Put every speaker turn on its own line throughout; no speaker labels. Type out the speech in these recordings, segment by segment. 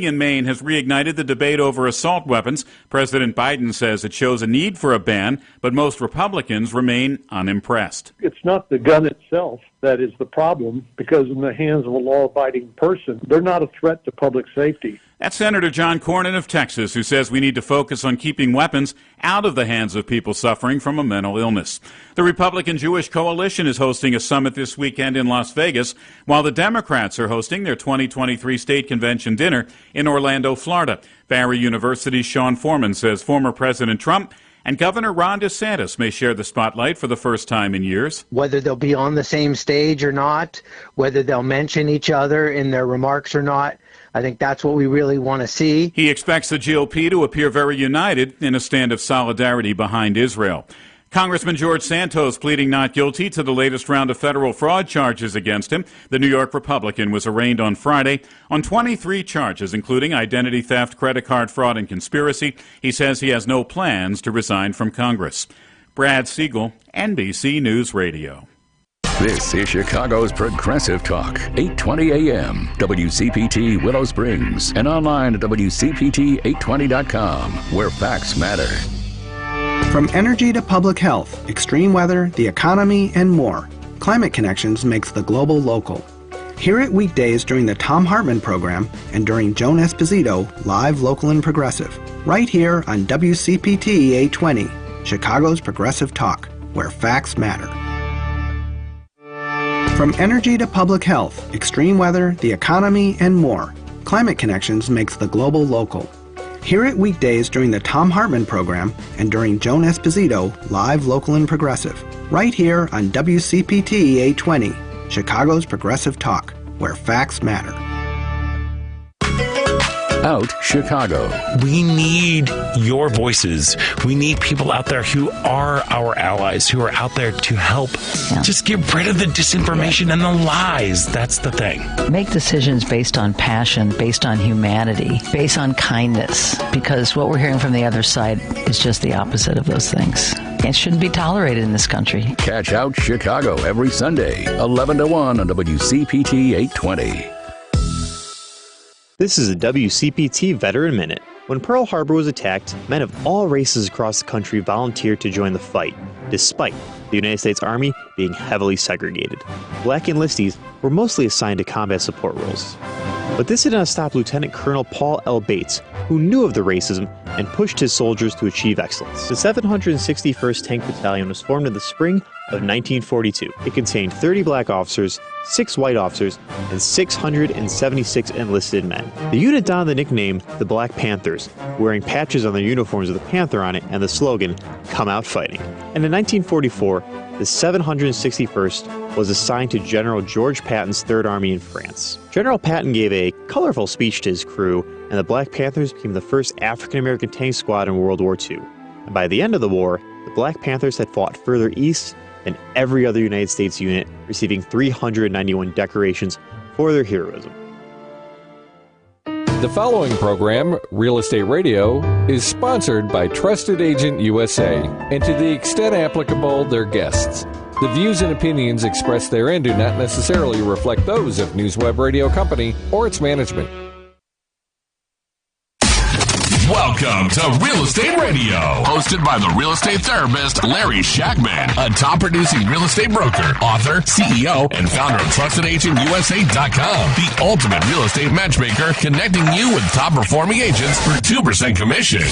in Maine has reignited the debate over assault weapons. President Biden says it shows a need for a ban, but most Republicans remain unimpressed.
It's not the gun itself that is the problem, because in the hands of a law-abiding person, they're not a threat to public safety.
That's Senator John Cornyn of Texas, who says we need to focus on keeping weapons out of the hands of people suffering from a mental illness. The Republican Jewish Coalition is hosting a summit this weekend in Las Vegas, while the Democrats are hosting their 2023 state convention dinner in Orlando, Florida. Barry University's Sean Foreman says former President Trump and Governor Ron DeSantis may share the spotlight for the first time in years.
Whether they'll be on the same stage or not, whether they'll mention each other in their remarks or not, I think that's what we really want to see.
He expects the GOP to appear very united in a stand of solidarity behind Israel. Congressman George Santos pleading not guilty to the latest round of federal fraud charges against him. The New York Republican was arraigned on Friday on 23 charges, including identity theft, credit card fraud, and conspiracy. He says he has no plans to resign from Congress. Brad Siegel, NBC News Radio.
This is Chicago's Progressive Talk, 820 AM, WCPT Willow Springs, and online at WCPT820.com, where facts matter.
From energy to public health, extreme weather, the economy, and more, Climate Connections makes the global local. Hear it weekdays during the Thom Hartmann program and during Joan Esposito, live, local, and progressive, right here on WCPT 820, Chicago's Progressive Talk, where facts matter. From energy to public health, extreme weather, the economy, and more, Climate Connections makes the global local. Hear it weekdays during the Thom Hartmann program and during Joan Esposito, live, local, and progressive, right here on WCPT 820, Chicago's Progressive Talk, where facts matter.
Out Chicago.
We need your voices. We need people out there who are our allies, who are out there to help just get rid of the disinformation and the lies. That's the thing.
Make decisions based on passion, based on humanity, based on kindness, because what we're hearing from the other side is just the opposite of those things. It shouldn't be tolerated in this country.
Catch Out Chicago every Sunday, 11 to 1 on WCPT 820.
This is a WCPT Veteran Minute. When Pearl Harbor was attacked, men of all races across the country volunteered to join the fight, despite the United States Army being heavily segregated. Black enlistees were mostly assigned to combat support roles. But this did not stop Lieutenant Colonel Paul L. Bates, who knew of the racism and pushed his soldiers to achieve excellence. The 761st Tank Battalion was formed in the spring of 1942. It contained 30 black officers, 6 white officers, and 676 enlisted men. The unit donned the nickname the Black Panthers, wearing patches on their uniforms with a panther on it and the slogan, "Come Out Fighting." And in 1944, the 761st was assigned to General George Patton's Third Army in France. General Patton gave a colorful speech to his crew, and the Black Panthers became the first African-American tank squad in World War II. And by the end of the war, the Black Panthers had fought further east than every other United States unit, receiving 391 decorations for their heroism.
The following program, Real Estate Radio, is sponsored by Trusted Agent USA, and to the extent applicable, their guests. The views and opinions expressed therein do not necessarily reflect those of NewsWeb Radio Company or its management.
Welcome to Real Estate Radio, hosted by the real estate therapist Larry Shakman, a top-producing real estate broker, author, CEO, and founder of TrustedAgentUSA.com, the ultimate real estate matchmaker, connecting you with top-performing agents for 2% commission.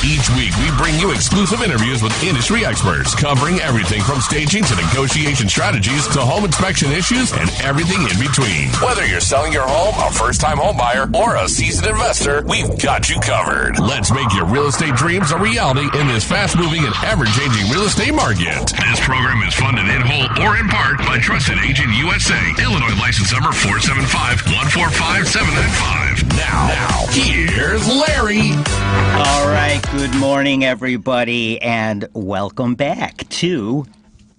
Each week, we bring you exclusive interviews with industry experts, covering everything from staging to negotiation strategies to home inspection issues and everything in between. Whether you're selling your home, a first-time home buyer, or a seasoned investor, we've got you covered. Let's make your real estate dreams a reality in this fast-moving and ever-changing real estate market. This program is funded in whole or in part by Trusted Agent USA, Illinois license number 475-145-795. Now, here's Larry.
All right, good morning, everybody, and welcome back to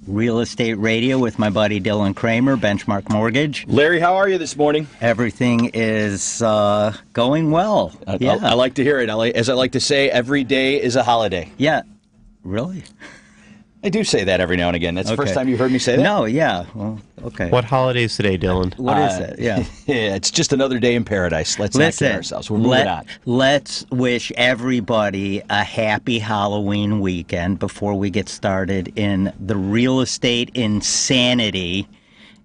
Real Estate Radio with my buddy Dylan Kramer, Benchmark Mortgage.
Larry, how are you this morning?
Everything is going well.
I like to hear it. As I like to say, every day is a holiday.
Yeah, really?
I do say that every now and again. That's the first time you've heard me say that?
No, yeah. Well, okay.
What holiday is today, Dylan?
What is it? Yeah.
Yeah, it's just another day in paradise. Let's not kid ourselves. We're moving on.
Let's wish everybody a happy Halloween weekend before we get started in the real estate insanity.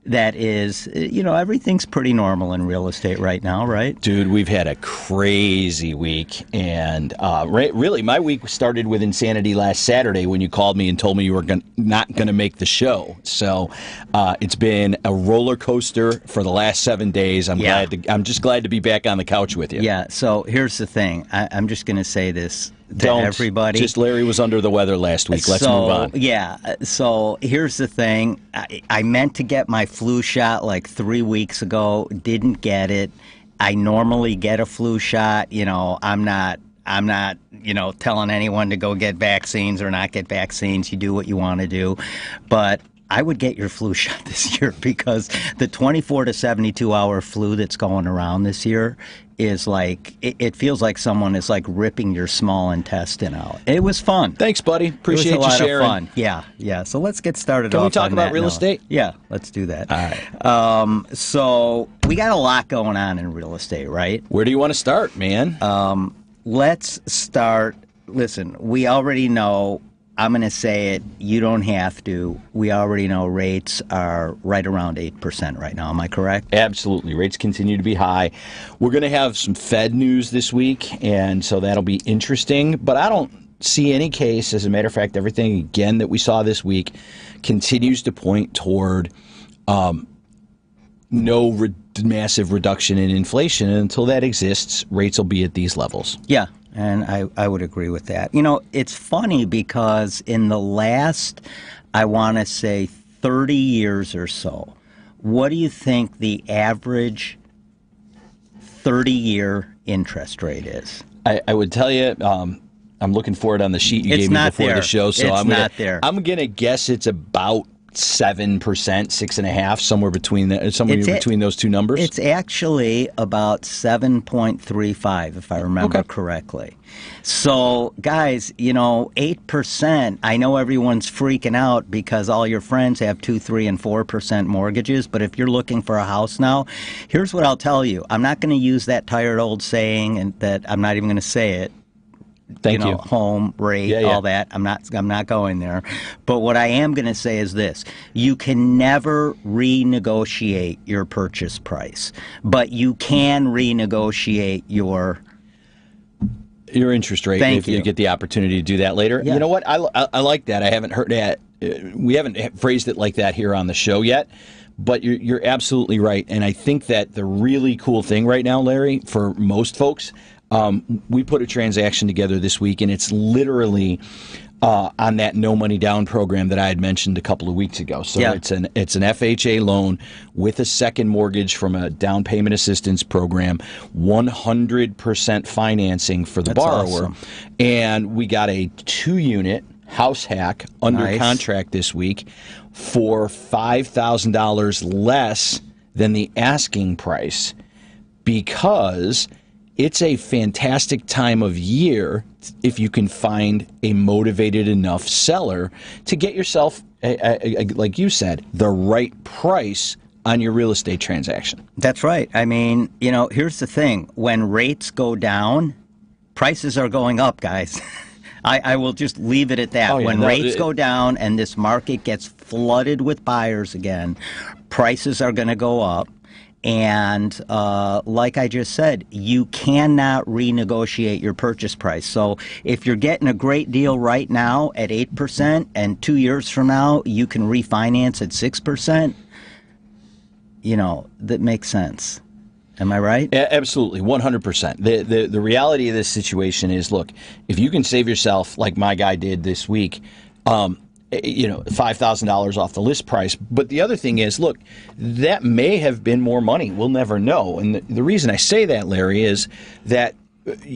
That is, everything's pretty normal in real estate right now, right?
Dude, we've had a crazy week. And really, my week started with insanity last Saturday when you called me and told me you were not going to make the show. So it's been a roller coaster for the last 7 days. I'm just glad to be back on the couch with you.
Yeah, so here's the thing. I'm just going to say this to everybody.
Just Larry was under the weather last week. Let's move on.
Yeah, so here's the thing. I meant to get my flu shot like 3 weeks ago. Didn't get it. I normally get a flu shot. I'm not telling anyone to go get vaccines or not get vaccines. You do what you want to do. But I would get your flu shot this year because the 24 to 72 hour flu that's going around this year is like, it feels like someone is like ripping your small intestine out. It was fun.
Thanks, buddy. Appreciate you sharing.
It was a lot of fun. Yeah. So let's get started.
Can we talk about real estate?
Yeah, let's do that.
All right.
So we got a lot going on in real estate, right?
Where do you want to start, man?
Let's start. Listen, we already know. I'm going to say it. You don't have to. We already know rates are right around 8% right now. Am I correct?
Absolutely. Rates continue to be high. We're going to have some Fed news this week, and so that'll be interesting. But I don't see any case. As a matter of fact, everything, again, that we saw this week continues to point toward no massive reduction in inflation. And until that exists, rates will be at these levels.
Yeah. And I would agree with that. It's funny because in the last, I want to say, 30 years or so, what do you think the average 30-year interest rate is?
I would tell you, I'm looking for it on the sheet you gave me before the show. So I'm going to guess it's about 7%, 6.5%, somewhere between between those two numbers.
It's actually about 7.35, if I remember correctly. So, guys, 8%. I know everyone's freaking out because all your friends have 2%, 3%, and 4% mortgages. But if you're looking for a house now, here's what I'll tell you. I'm not going to use that tired old saying, and that I'm not even going to say it.
Thank you.
Home rate, all that. I'm not going there. But what I am going to say is this: you can never renegotiate your purchase price, but you can renegotiate your
interest rate if you get the opportunity to do that later. Yeah. You know what? I like that. I haven't heard that. We haven't phrased it like that here on the show yet. But you're absolutely right. And I think that the really cool thing right now, Larry, for most folks. We put a transaction together this week, and it's literally on that no money down program that I had mentioned a couple of weeks ago. So it's an FHA loan with a second mortgage from a down payment assistance program, 100% financing for the borrower.
Awesome.
And we got a 2-unit house hack under contract this week for $5,000 less than the asking price because it's a fantastic time of year if you can find a motivated enough seller to get yourself, like you said, the right price on your real estate transaction.
That's right. I mean, here's the thing. When rates go down, prices are going up, guys. I will just leave it at that. When rates go down and this market gets flooded with buyers again, prices are going to go up. And like I just said, you cannot renegotiate your purchase price. So if you're getting a great deal right now at 8% and 2 years from now you can refinance at 6%, that makes sense. Am I right?
Absolutely, 100%. The reality of this situation is, look, if you can save yourself, like my guy did this week, $5,000 off the list price. But the other thing is, look, that may have been more money. We'll never know. And the reason I say that, Larry, is that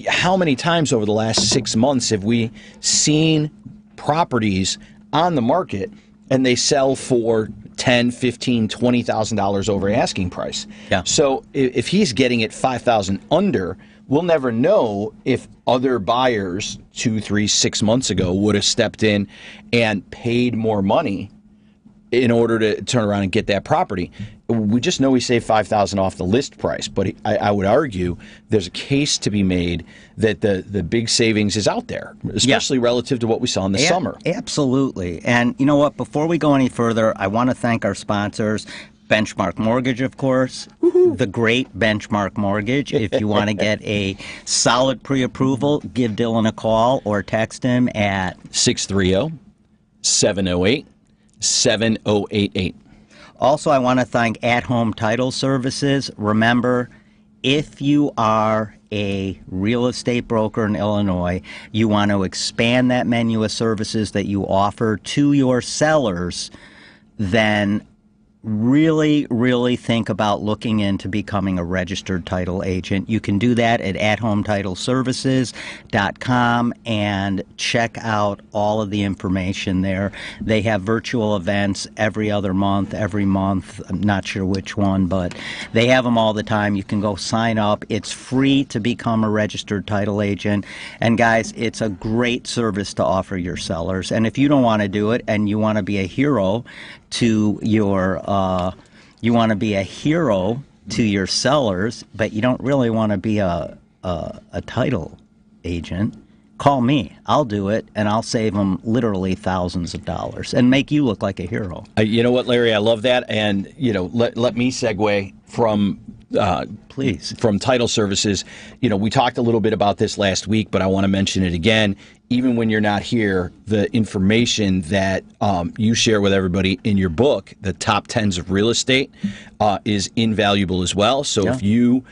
how many times over the last 6 months have we seen properties on the market and they sell for $10,000, $15,000, $20,000 over asking price?
Yeah.
So if he's getting it $5,000 under, we'll never know if other buyers 2, 3, 6 months ago would have stepped in and paid more money in order to turn around and get that property. We just know we saved $5,000 off the list price, but I would argue there's a case to be made that the big savings is out there, especially relative to what we saw in the summer.
Absolutely. And you know what? Before we go any further, I want to thank our sponsors. Benchmark Mortgage, of course, the great Benchmark Mortgage. If you want to get a solid pre-approval, give Dylan a call or text him at
630-708-7088.
Also, I want to thank At Home Title Services. Remember, if you are a real estate broker in Illinois, you want to expand that menu of services that you offer to your sellers, then really think about looking into becoming a registered title agent. You can do that at athometitleservices.com and check out all of the information there. They have virtual events every other month, every month. I'm not sure which one, but they have them all the time. You can go sign up. It's free to become a registered title agent. And guys, it's a great service to offer your sellers. And if you don't want to do it and you want to be a hero to your sellers, but you don't really want to be a title agent, call me. I'll do it, and I'll save them literally thousands of dollars and make you look like a hero.
You know what, Larry? I love that, and let me segue from from title services. We talked a little bit about this last week, but I want to mention it again. Even when you're not here, the information that you share with everybody in your book, The Top 10s of Real Estate, is invaluable as well. So if you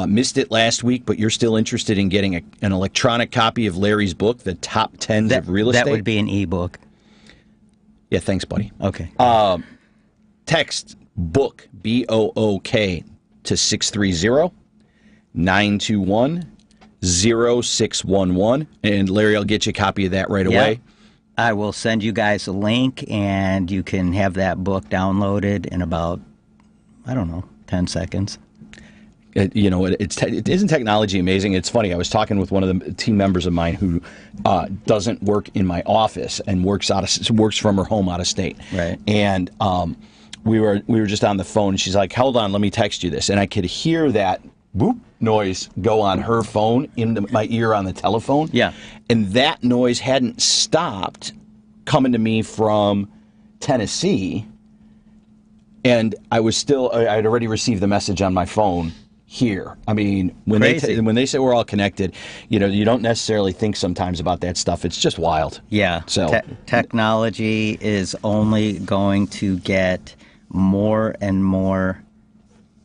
missed it last week, but you're still interested in getting an electronic copy of Larry's book, The Top 10s of Real Estate.
That would be an ebook.
Yeah, thanks, buddy.
Okay.
Text BOOK, B-O-O-K, to 630-921-0611. And Larry, I'll get you a copy of that right away.
I will send you guys a link, and you can have that book downloaded in about, 10 seconds.
Isn't technology amazing? It's funny. I was talking with one of the team members of mine who doesn't work in my office and works from her home out of state.
Right.
And we were just on the phone, and she's like, "Hold on, let me text you this." And I could hear that boop noise go on her phone into my ear on the telephone.
Yeah.
And that noise hadn't stopped coming to me from Tennessee. And I'd already received the message on my phone here. I mean, when they say we're all connected, you don't necessarily think sometimes about that stuff. It's just wild.
Yeah.
So
technology is only going to get more and more.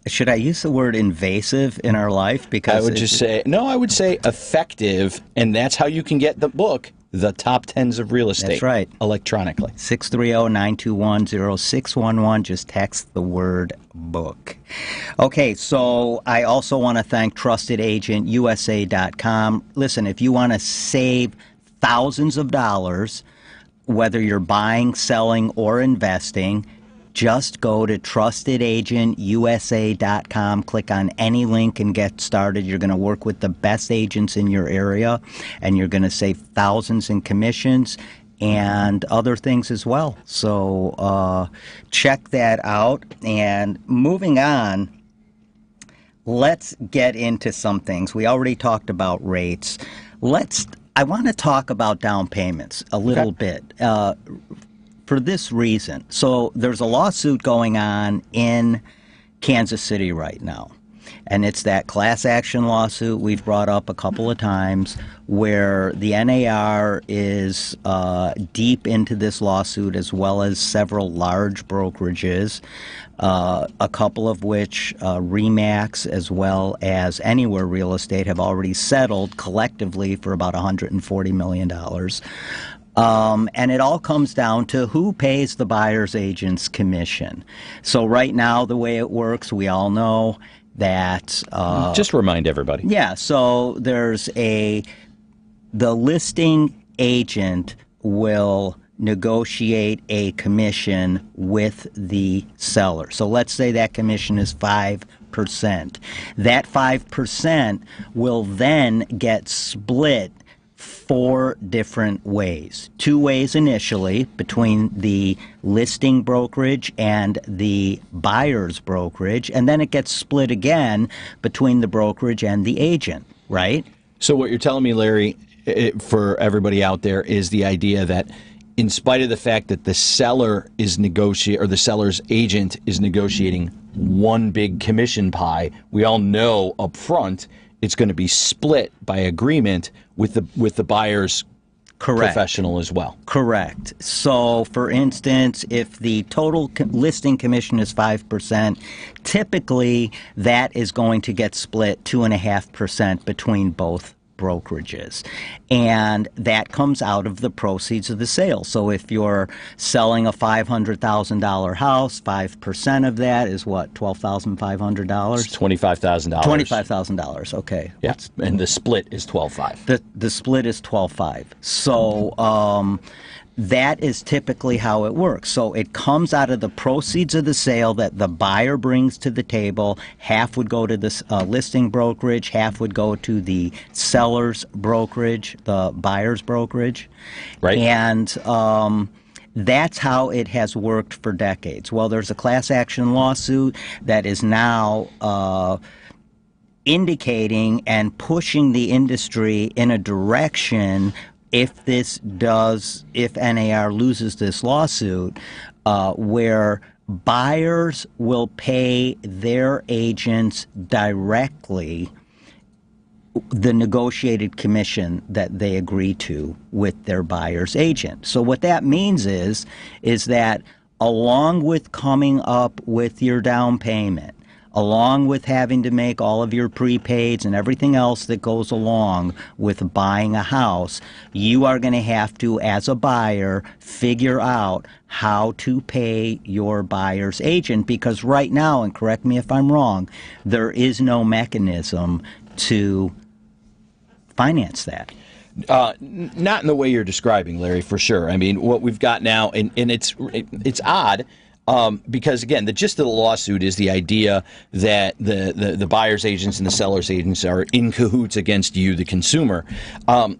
Should I use the word invasive in our life? Because
I would say effective, and that's how you can get the book, The Top 10s of Real Estate.
That's right.
Electronically.
630-921-0611. Just text the word book. Okay, so I also want to thank TrustedAgentUSA.com. Listen, if you want to save thousands of dollars, whether you're buying, selling, or investing, just go to TrustedAgentUSA.com, click on any link and get started. You're going to work with the best agents in your area, and you're going to save thousands in commissions and other things as well. So check that out. And moving on, let's get into some things. We already talked about rates. I want to talk about down payments a little bit. For this reason. So there's a lawsuit going on in Kansas City right now. And it's that class action lawsuit we've brought up a couple of times where the NAR is deep into this lawsuit, as well as several large brokerages, a couple of which RE/MAX as well as Anywhere Real Estate have already settled collectively for about $140 million. And it all comes down to who pays the buyer's agent's commission. So right now, the way it works, we all know that...
just remind everybody.
Yeah, so there's the listing agent will negotiate a commission with the seller. So let's say that commission is 5%. 5%. That 5% will then get split 4 different ways. 2 ways initially between the listing brokerage and the buyer's brokerage, and then it gets split again between the brokerage and the agent, right?
So what you're telling me, Larry, for everybody out there, is the idea that in spite of the fact that the seller is or the seller's agent is negotiating one big commission pie, we all know up front it's going to be split by agreement with the buyer's professional as well.
Correct. So, for instance, if the total listing commission is 5%, typically that is going to get split 2.5% between both brokerages, and that comes out of the proceeds of the sale. So if you're selling a $500,000 house, 5% of that is what, $12,500?
$25,000.
$25,000. Okay.
Yeah, and the split is $12,500.
The split is $12,500. So that is typically how it works. So it comes out of the proceeds of the sale that the buyer brings to the table. Half would go to the listing brokerage, half would go to the seller's brokerage, the buyer's brokerage.
Right.
And that's how it has worked for decades. Well, there's a class action lawsuit that is now indicating and pushing the industry in a direction. If NAR loses this lawsuit, where buyers will pay their agents directly the negotiated commission that they agree to with their buyer's agent. So what that means is that along with coming up with your down payment, along with having to make all of your prepaids and everything else that goes along with buying a house, you are going to have to, as a buyer, figure out how to pay your buyer's agent, because right now, and correct me if I'm wrong, there is no mechanism to finance that.
Not in the way you're describing, Larry, for sure. I mean, what we've got now, and it's odd, because, again, the gist of the lawsuit is the idea that the buyer's agents and the seller's agents are in cahoots against you, the consumer. I'm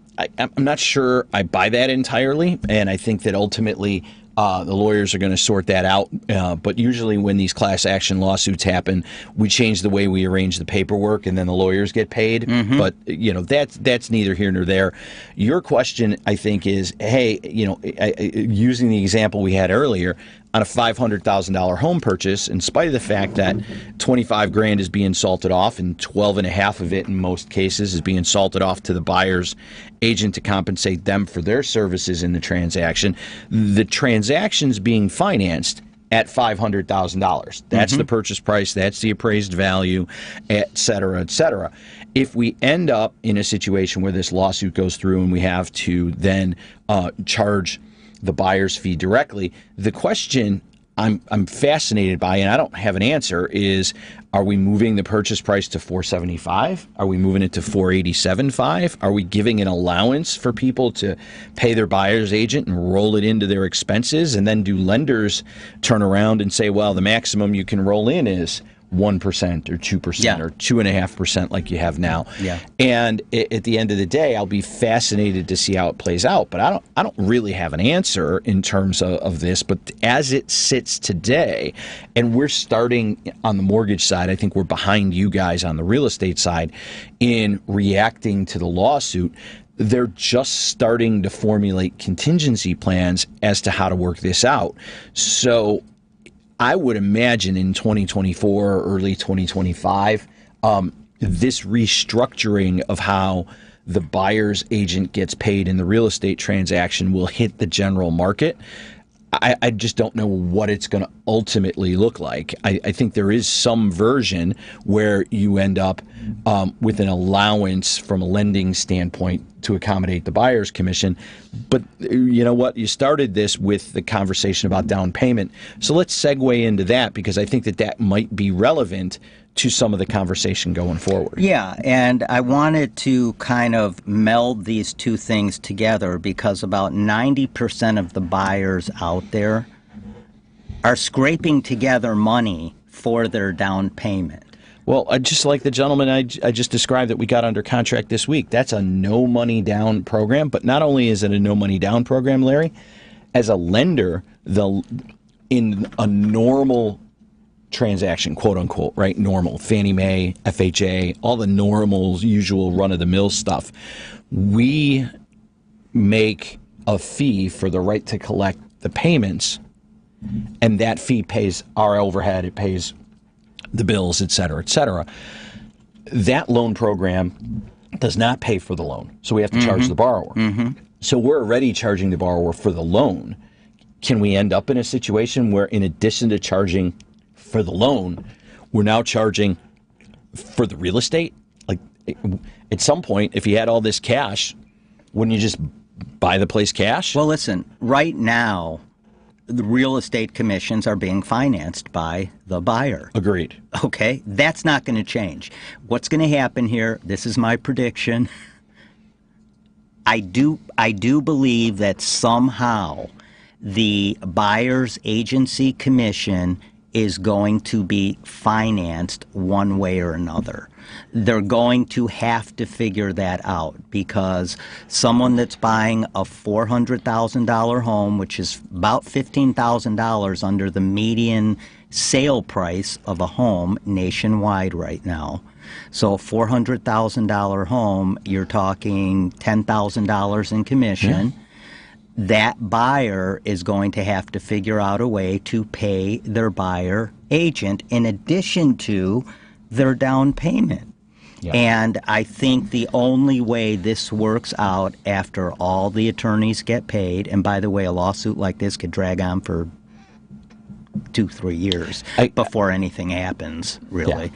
not sure I buy that entirely, and I think that ultimately the lawyers are going to sort that out. But usually when these class action lawsuits happen, we change the way we arrange the paperwork, and then the lawyers get paid. Mm-hmm. But, that's neither here nor there. Your question, I think, is, hey, using the example we had earlier, on a $500,000 home purchase, in spite of the fact that $25,000 is being salted off, and $12,500 of it in most cases is being salted off to the buyer's agent to compensate them for their services in the transaction, the transaction's being financed at $500,000. That's the purchase price, that's the appraised value, et cetera, et cetera. If we end up in a situation where this lawsuit goes through and we have to then charge the buyer's fee directly, the question I'm fascinated by, and I don't have an answer, is, are we moving the purchase price to $475,000? Are we moving it to $487,500? Are we giving an allowance for people to pay their buyer's agent and roll it into their expenses? And then do lenders turn around and say, well, the maximum you can roll in is 1% or 2% or 2.5% like you have now.
Yeah.
And at the end of the day, I'll be fascinated to see how it plays out. But I don't really have an answer in terms of this. But as it sits today, and we're starting on the mortgage side, I think we're behind you guys on the real estate side in reacting to the lawsuit. They're just starting to formulate contingency plans as to how to work this out. So I would imagine in 2024 or early 2025, this restructuring of how the buyer's agent gets paid in the real estate transaction will hit the general market. I just don't know what it's going to ultimately look like. I think there is some version where you end up with an allowance from a lending standpoint to accommodate the buyer's commission. But you know what? You started this with the conversation about down payment. So let's segue into that, because I think that might be relevant to some of the conversation going forward.
Yeah, and I wanted to kind of meld these two things together, because about 90% of the buyers out there are scraping together money for their down payment.
Well, just like the gentleman I just described that we got under contract this week, that's a no money down program. But not only is it a no money down program, Larry, as a lender, in a normal transaction, quote unquote, right? Normal, Fannie Mae, FHA, all the normal, usual run of the mill stuff. We make a fee for the right to collect the payments, and that fee pays our overhead, it pays the bills, et cetera, et cetera. That loan program does not pay for the loan, so we have to charge the borrower. So we're already charging the borrower for the loan. Can we end up in a situation where, in addition to charging for the loan, we're now charging for the real estate? Like, at some point, if you had all this cash, wouldn't you just buy the place cash?
Well, listen, right now, the real estate commissions are being financed by the buyer.
Agreed.
Okay, that's not going to change. What's going to happen here, this is my prediction, I do believe that somehow the buyer's agency commission is going to be financed one way or another. They're going to have to figure that out, because someone that's buying a $400,000 home, which is about $15,000 under the median sale price of a home nationwide right now. So a $400,000 home, you're talking $10,000 in commission. Yeah. That buyer is going to have to figure out a way to pay their buyer agent in addition to their down payment. Yeah. And I think the only way this works out, after all the attorneys get paid, and by the way, a lawsuit like this could drag on for 2-3 years before anything happens, really. Yeah.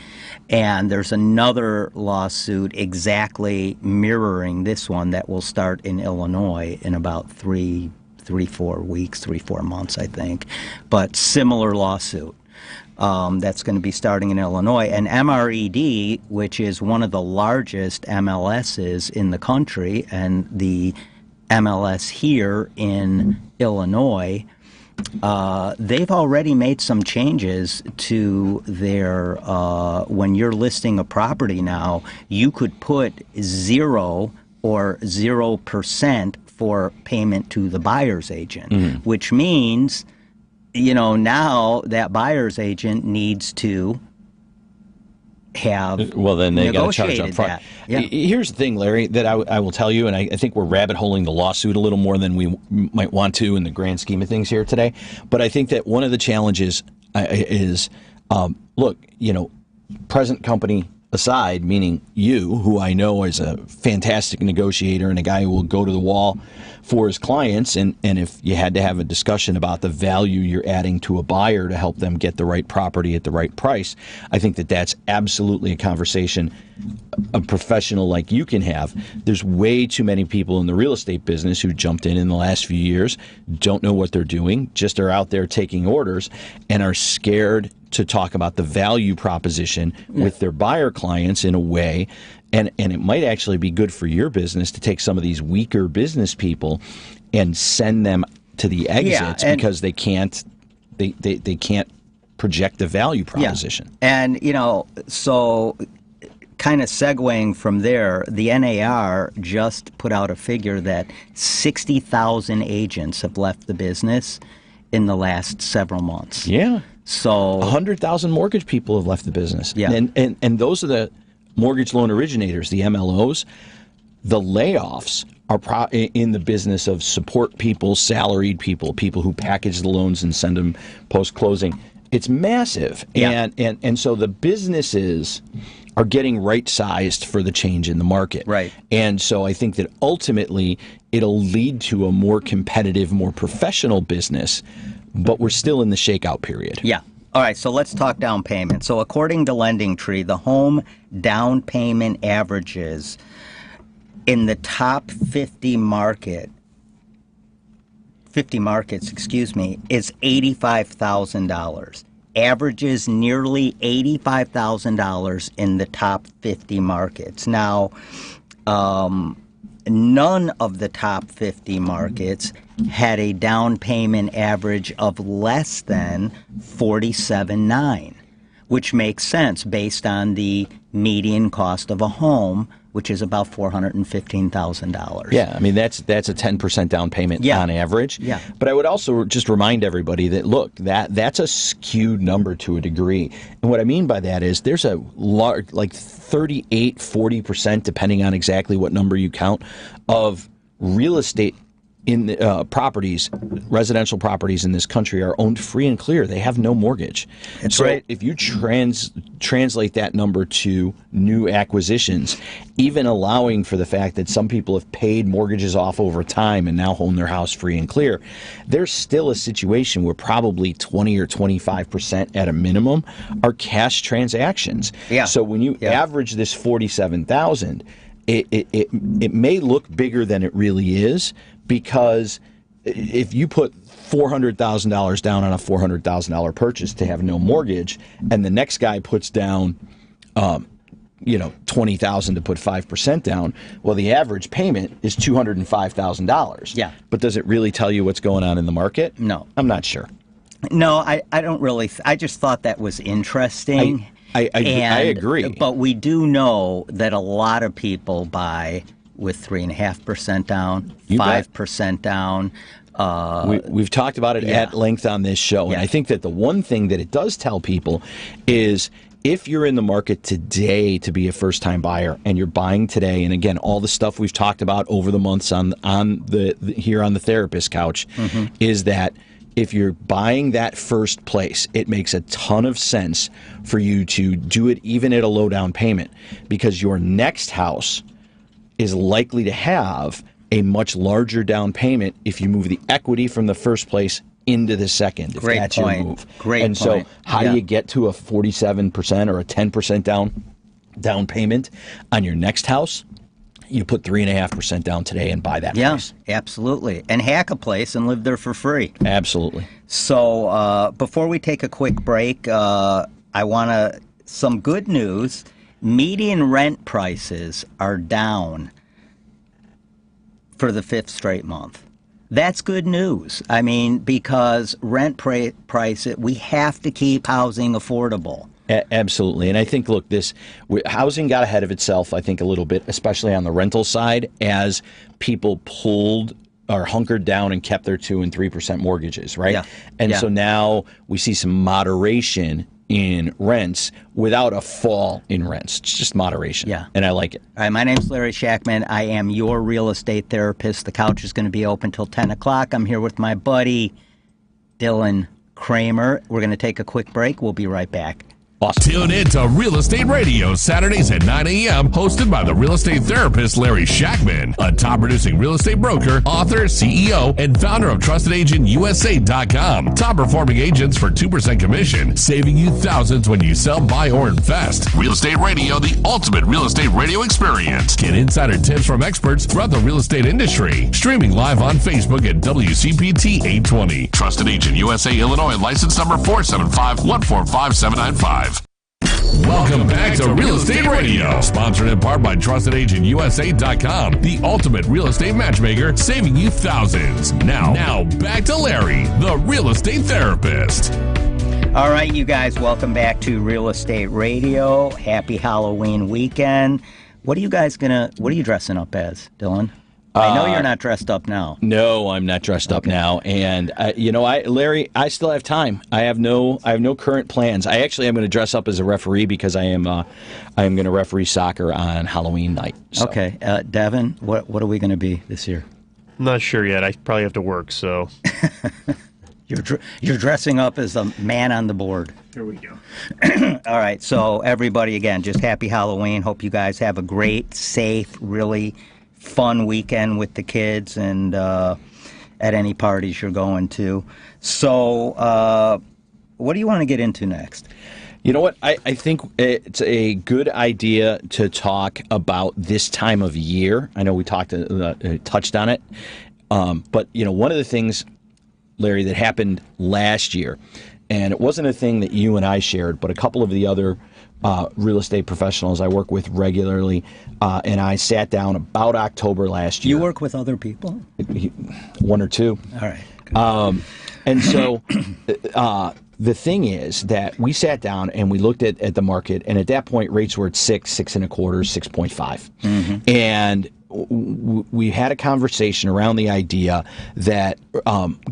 And there's another lawsuit exactly mirroring this one that will start in Illinois in about 3-4 weeks, 3-4 months, I think. But similar lawsuit that's going to be starting in Illinois. And MRED, which is one of the largest MLSs in the country, and the MLS here in Illinois, they've already made some changes to their, when you're listing a property now, you could put 0 or 0% for payment to the buyer's agent, which means, now that buyer's agent needs to have
then they got to charge up front.
Yeah.
Here's the thing, Larry, that I will tell you, and I think we're rabbit holing the lawsuit a little more than we might want to in the grand scheme of things here today. But I think that one of the challenges is, look, present company aside, meaning you, who I know is a fantastic negotiator and a guy who will go to the wall for his clients, and if you had to have a discussion about the value you're adding to a buyer to help them get the right property at the right price, I think that that's absolutely a conversation a professional like you can have. There's way too many people in the real estate business who jumped in the last few years, don't know what they're doing, just are out there taking orders, and are scared to talk about the value proposition with their buyer clients in a way, and it might actually be good for your business to take some of these weaker business people and send them to the exits because they can't project the value proposition.
Yeah. And so kind of segueing from there, the NAR just put out a figure that 60,000 agents have left the business in the last several months.
Yeah.
So
100,000 mortgage people have left the business.
Yeah.
And those are the mortgage loan originators, the MLOs. The layoffs are in the business of support people, salaried people, people who package the loans and send them post-closing. It's massive.
Yeah.
And so the businesses are getting right-sized for the change in the market.
Right.
And so I think that ultimately it'll lead to a more competitive, more professional business, but we're still in the shakeout period.
Yeah. All right, so let's talk down payment. So according to LendingTree, the home down payment averages in the top 50 markets, is $85,000. Averages nearly $85,000 in the top 50 markets. Now, none of the top 50 markets had a down payment average of less than $47,900, which makes sense based on the median cost of a home, which is about $415,000.
Yeah, I mean, that's a 10% down payment on average.
Yeah.
But I would also just remind everybody that, look, that's a skewed number to a degree. And what I mean by that is there's a large, like 38, 40%, depending on exactly what number you count, of real estate in the, properties, residential properties in this country are owned free and clear. They have no mortgage.
That's
so
right.
if you translate that number to new acquisitions, even allowing for the fact that some people have paid mortgages off over time and now own their house free and clear, there's still a situation where probably 20 or 25% at a minimum are cash transactions.
Yeah.
So when you average this 47,000, it may look bigger than it really is, because if you put $400,000 down on a $400,000 purchase to have no mortgage, and the next guy puts down, $20,000 to put 5% down, well, the average payment is $205,000.
Yeah.
But does it really tell you what's going on in the market?
No.
I'm not sure.
No, I don't really. I just thought that was interesting.
I agree.
But we do know that a lot of people buy with 3.5% down, 5% down.
We've talked about it at length on this show, and I think that the one thing that it does tell people is if you're in the market today to be a first-time buyer and you're buying today, and again, all the stuff we've talked about over the months on the here on the therapist couch, is that if you're buying that first place, it makes a ton of sense for you to do it even at a low down payment, because your next house is likely to have a much larger down payment if you move the equity from the first place into the second. If
Great
that's
point.
Your move.
Great
and
point.
So how do you get to a 47% or a 10% down payment on your next house? You put 3.5% down today and buy that place.
Yeah, absolutely. And hack a place and live there for free.
Absolutely.
So before we take a quick break, I want some good news. Median rent prices are down for the 5th straight month. That's good news. I mean, because rent price, we have to keep housing affordable.
Absolutely. And I think, look, housing got ahead of itself, I think, a little bit, especially on the rental side, as people pulled or hunkered down and kept their 2% and 3% mortgages, right?
Yeah.
And so now we see some moderation in rents without a fall in rents. It's just moderation.
Yeah.
And I like it.
All right, my name's Larry Shakman. I am your real estate therapist. The couch is going to be open till 10 o'clock. I'm here with my buddy, Dylan Kramer. We're going to take a quick break. We'll be right back.
Awesome.
Tune in to Real Estate Radio, Saturdays at 9 a.m., hosted by the real estate therapist Larry Shakman, a top-producing real estate broker, author, CEO, and founder of TrustedAgentUSA.com. Top-performing agents for 2% commission, saving you thousands when you sell, buy, or invest. Real Estate Radio, the ultimate real estate radio experience. Get insider tips from experts throughout the real estate industry. Streaming live on Facebook at WCPT 820. Trusted Agent USA, Illinois, license number 475-145-795. Welcome back to Real Estate Radio, sponsored in part by TrustedAgentUSA.com, the ultimate real estate matchmaker, saving you thousands. Now back to Larry, the real estate therapist.
All right, you guys, welcome back to Real Estate Radio. Happy Halloween weekend. What are you dressing up as, Dylan? I know you're not dressed up now.
No, I'm not dressed up now. And Larry, I still have time. I have no current plans. I actually am going to dress up as a referee because I am going to referee soccer on Halloween night. So.
Okay, Devin, what are we going to be this year?
I'm not sure yet. I probably have to work, so.
You're dressing up as a man on the board.
Here we go.
All right, so everybody, again, just happy Halloween. Hope you guys have a great, safe, really fun weekend with the kids and at any parties you're going to. So what do you want to get into next?
You know what? I think it's a good idea to talk about this time of year. I know we touched on it. But, one of the things, Larry, that happened last year, and it wasn't a thing that you and I shared, but a couple of the other real estate professionals I work with regularly, and I sat down about October last year.
You work with other people?
One or two.
All right.
And so the thing is that we sat down and we looked at the market, and at that point, rates were at 6.25, 6.5. Mm-hmm. And we had a conversation around the idea that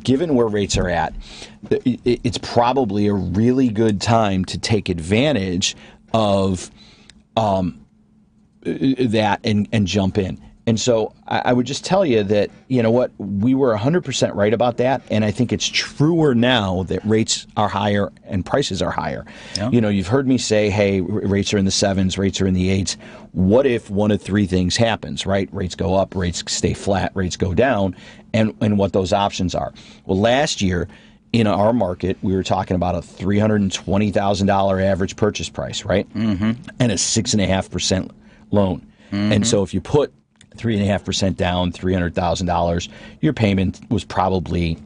given where rates are at, it's probably a really good time to take advantage of that and jump in. And so I would just tell you that, you know what, we were 100% right about that, and I think it's truer now that rates are higher and prices are higher. Yeah. You know, you've heard me say, hey, rates are in the 7s, rates are in the 8s. What if one of three things happens, right? Rates go up, rates stay flat, rates go down, and what those options are. Well, last year, in our market, we were talking about a $320,000 average purchase price, right? Mm-hmm. And a 6.5% loan. Mm-hmm. And so if you put 3.5% down, $300,000, your payment was probably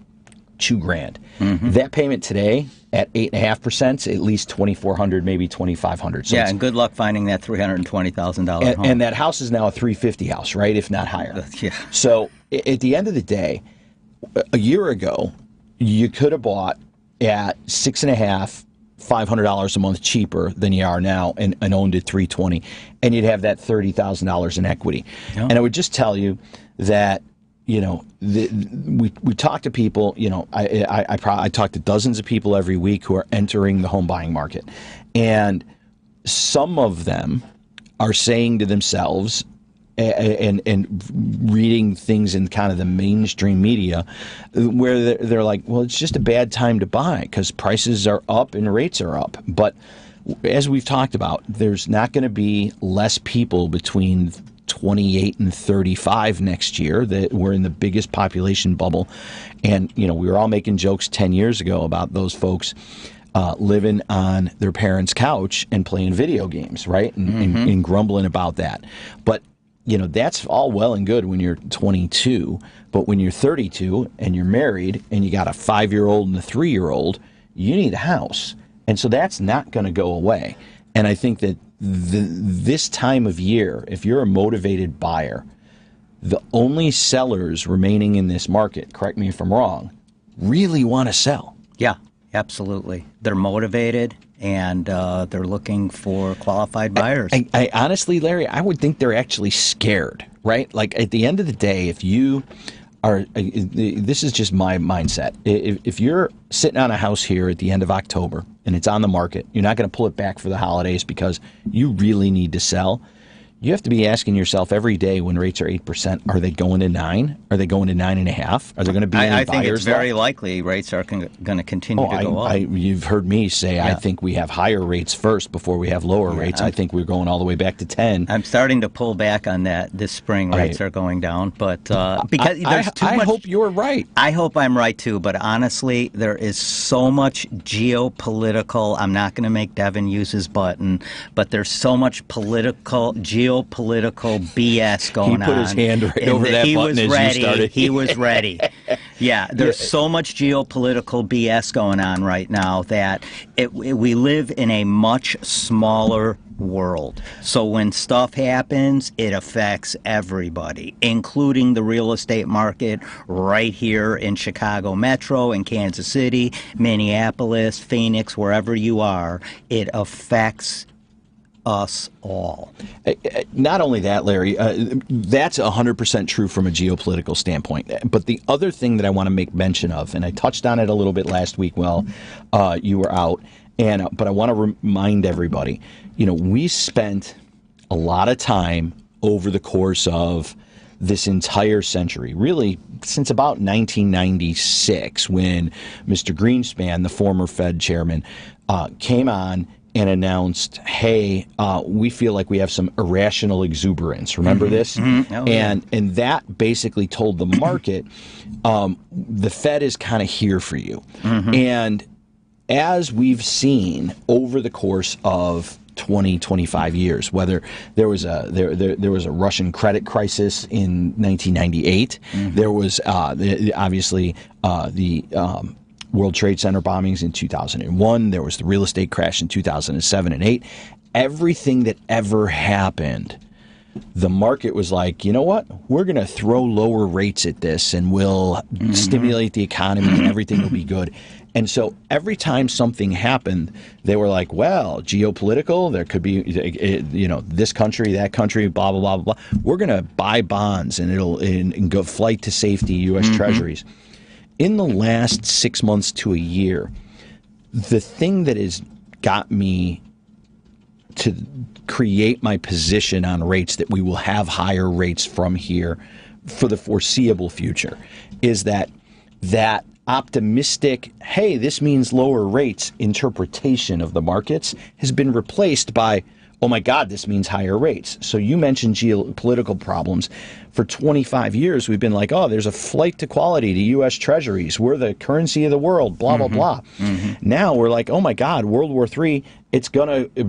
$2,000. Mm-hmm. That payment today at 8.5%, at least $2,400, maybe $2,500. So
and good luck finding that $320,000 home.
And that house is now a $350,000 house, right? If not higher.
Yeah.
So at the end of the day, a year ago, you could have bought at 6.5%. $500 a month cheaper than you are now, and owned at $320,000, and you'd have that $30,000 in equity. Yeah. And I would just tell you that, you know, we talk to people. You know, I talk to dozens of people every week who are entering the home buying market, and some of them are saying to themselves, and reading things in kind of the mainstream media where they're like, well, it's just a bad time to buy because prices are up and rates are up. But as we've talked about, there's not going to be less people between 28 and 35 next year. That we're in the biggest population bubble. And, you know, we were all making jokes 10 years ago about those folks living on their parents' couch and playing video games, right? And grumbling about that. But you know, that's all well and good when you're 22, but when you're 32 and you're married and you got a 5-year-old and a 3-year-old, you need a house. And so that's not going to go away. And I think that this time of year, if you're a motivated buyer, the only sellers remaining in this market, correct me if I'm wrong, really want to sell.
Yeah, absolutely. They're motivated. And they're looking for qualified buyers.
I honestly, Larry, I would think they're actually scared, right? Like at the end of the day, if you are, this is just my mindset. If you're sitting on a house here at the end of October and it's on the market, you're not going to pull it back for the holidays because you really need to sell. You have to be asking yourself every day when rates are 8%, are they going to 9? Are they going to 9.5? Are there going to be any buyers?
I think it's very likely rates are going to continue to go up.
You've heard me say I think we have higher rates first before we have lower rates. I think we're going all the way back to 10.
I'm starting to pull back on that. This spring rates are going down, but because there's too much.
I hope you're right.
I hope I'm right too, but honestly, there is so much geopolitical. I'm not going to make Devin use his button, but there's so much geopolitical BS going on.
He put his hand right over that button as you started.
He was ready. Yeah, there's so much geopolitical BS going on right now that we live in a much smaller world. So when stuff happens, it affects everybody, including the real estate market right here in Chicago Metro, in Kansas City, Minneapolis, Phoenix, wherever you are. It affects us all.
Not only that, Larry, that's 100% true from a geopolitical standpoint. But the other thing that I want to make mention of, and I touched on it a little bit last week while you were out, but I want to remind everybody, you know, we spent a lot of time over the course of this entire century, really since about 1996, when Mr. Greenspan, the former Fed chairman, came on and announced, hey, we feel like we have some irrational exuberance. Remember this? Mm-hmm. Oh, and that basically told the market, the Fed is kind of here for you. Mm-hmm. And as we've seen over the course of 25 years, whether there was a Russian credit crisis in 1998, mm-hmm. there was obviously the World Trade Center bombings in 2001. There was the real estate crash in 2007 and 8. Everything that ever happened, the market was like, you know what? We're going to throw lower rates at this and we'll mm-hmm. stimulate the economy and everything will be good. And so every time something happened, they were like, well, geopolitical, there could be, this country, that country, blah, blah, blah, blah. We're going to buy bonds and it'll go flight to safety, U.S. Treasuries. In the last 6 months to a year, the thing that has got me to create my position on rates that we will have higher rates from here for the foreseeable future is that optimistic, hey, this means lower rates interpretation of the markets has been replaced by, oh my God, this means higher rates. So you mentioned geopolitical problems. For 25 years, we've been like, oh, there's a flight to quality to U.S. Treasuries. We're the currency of the world, blah, blah, blah. Now we're like, oh my God, World War III,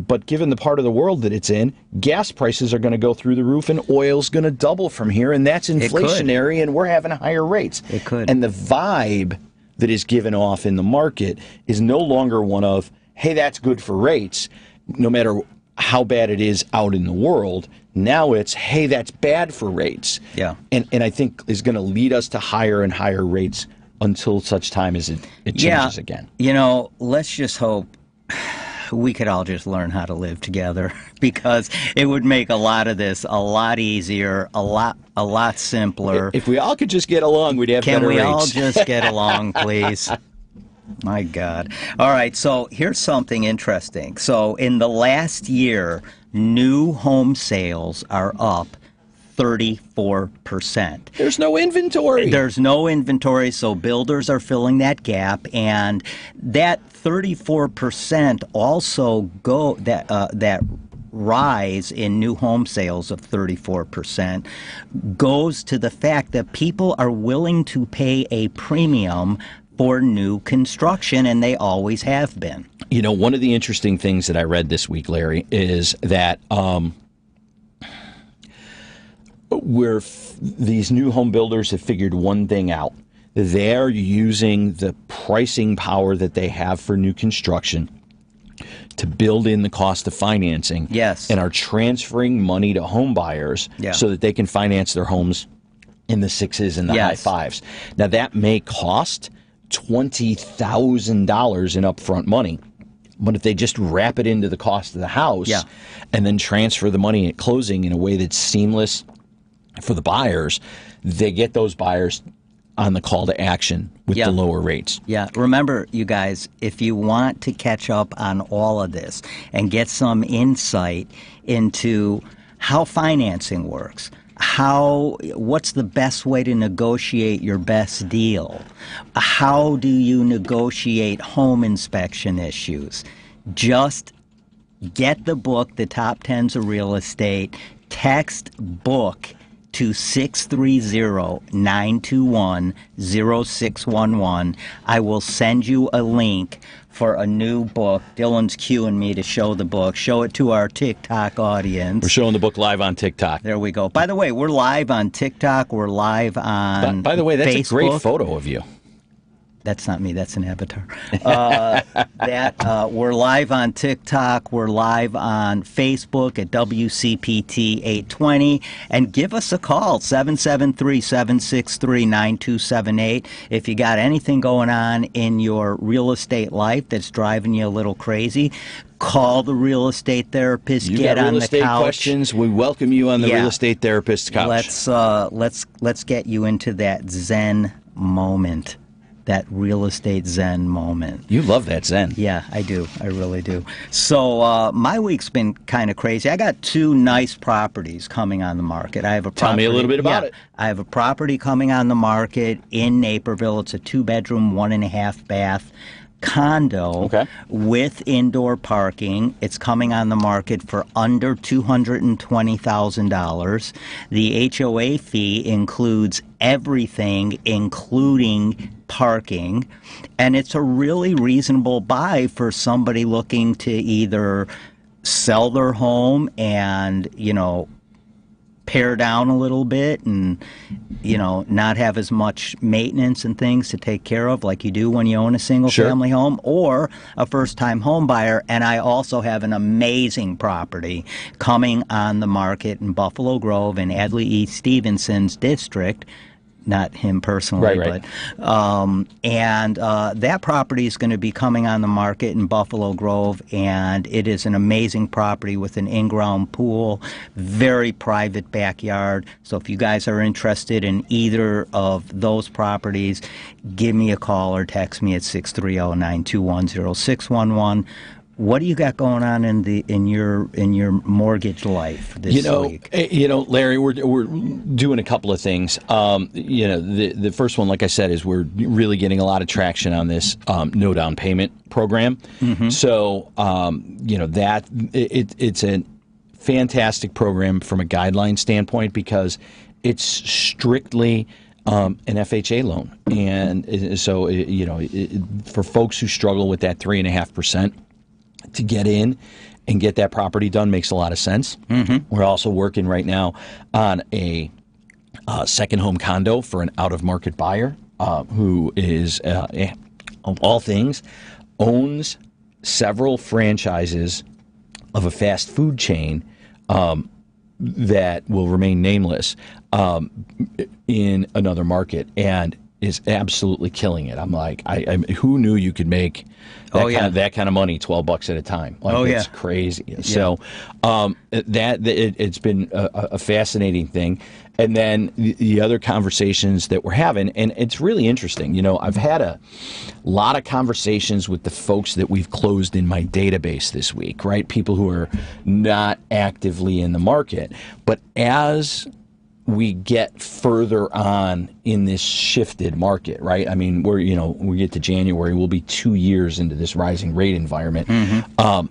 but given the part of the world that it's in, gas prices are going to go through the roof and oil's going to double from here, and that's inflationary, and we're having higher rates.
It could.
And the vibe that is given off in the market is no longer one of, hey, that's good for rates, no matter how bad it is out in the world. Now it's, hey, that's bad for rates.
Yeah.
And I think is going to lead us to higher and higher rates until such time as it changes again.
Let's just hope we could all just learn how to live together, because it would make a lot of this a lot easier, a lot simpler.
If we all could just get along, we'd have better rates.
Can we all just get along, please? My God. All right, so here's something interesting. So in the last year, new home sales are up 34%.
There's no inventory.
There's no inventory, so builders are filling that gap, and that 34% also that rise in new home sales of 34% goes to the fact that people are willing to pay a premium for new construction, and they always have been.
One of the interesting things that I read this week, Larry, is that these new home builders have figured one thing out. They're using the pricing power that they have for new construction to build in the cost of financing.
Yes.
And are transferring money to home buyers so that they can finance their homes in the 6s and the high 5s. Now, that may cost $20,000 in upfront money. But if they just wrap it into the cost of the house and then transfer the money at closing in a way that's seamless for the buyers, they get those buyers on the call to action with the lower rates.
Yeah. Remember, you guys, if you want to catch up on all of this and get some insight into how financing works, what's the best way to negotiate your best deal? How do you negotiate home inspection issues? Just get the book, The Top 10s of Real Estate, text book to 630-921-0611. I will send you a link for a new book. Dylan's cueing me to show the book. Show it to our TikTok audience.
We're showing the book live on TikTok.
There we go. By the way, we're live on TikTok. We're live on
By the way, that's
Facebook.
a great photo of you.
That's not me. That's an avatar. We're live on TikTok. We're live on Facebook at WCPT 820. And give us a call, 773-763-9278. If you got anything going on in your real estate life that's driving you a little crazy, call the real estate therapist. Get on the couch.
Real estate questions. We welcome you on the real estate therapist's couch.
Let's get you into that Zen moment. That real estate Zen moment.
You love that Zen.
Yeah, I do. I really do. So my week's been kind of crazy. I got 2 nice properties coming on the market. Tell
me a little bit about it.
I have a property coming on the market in Naperville. It's a 2-bedroom, 1.5-bath condo with indoor parking. It's coming on the market for under $220,000. The HOA fee includes everything, including parking, and it's a really reasonable buy for somebody looking to either sell their home and, pare down a little bit and, not have as much maintenance and things to take care of like you do when you own a single-family home, or a first-time home buyer. And I also have an amazing property coming on the market in Buffalo Grove in Adlai E. Stevenson's district, not him personally,
Right.
but that property is going to be coming on the market in Buffalo Grove, and it is an amazing property with an in-ground pool, very private backyard. So if you guys are interested in either of those properties, give me a call or text me at 630-921-0611. What do you got going on in your mortgage life this week?
Larry, we're doing a couple of things. The first one, like I said, is we're really getting a lot of traction on this no down payment program.
Mm-hmm.
So it's a fantastic program from a guideline standpoint because it's strictly an FHA loan, and so for folks who struggle with that 3.5%. To get in and get that property done makes a lot of sense.
Mm-hmm.
We're also working right now on a second home condo for an out-of-market buyer who is, of all things, owns several franchises of a fast food chain that will remain nameless in another market and is absolutely killing it. I'm like, who knew you could make that kind of money $12 at a time? It's crazy. Yeah. So it's been a fascinating thing. And then the other conversations that we're having, and it's really interesting. I've had a lot of conversations with the folks that we've closed in my database this week, right? People who are not actively in the market. But as we get further on in this shifted market, right? I mean, we get to January, we'll be 2 years into this rising rate environment.
Mm-hmm.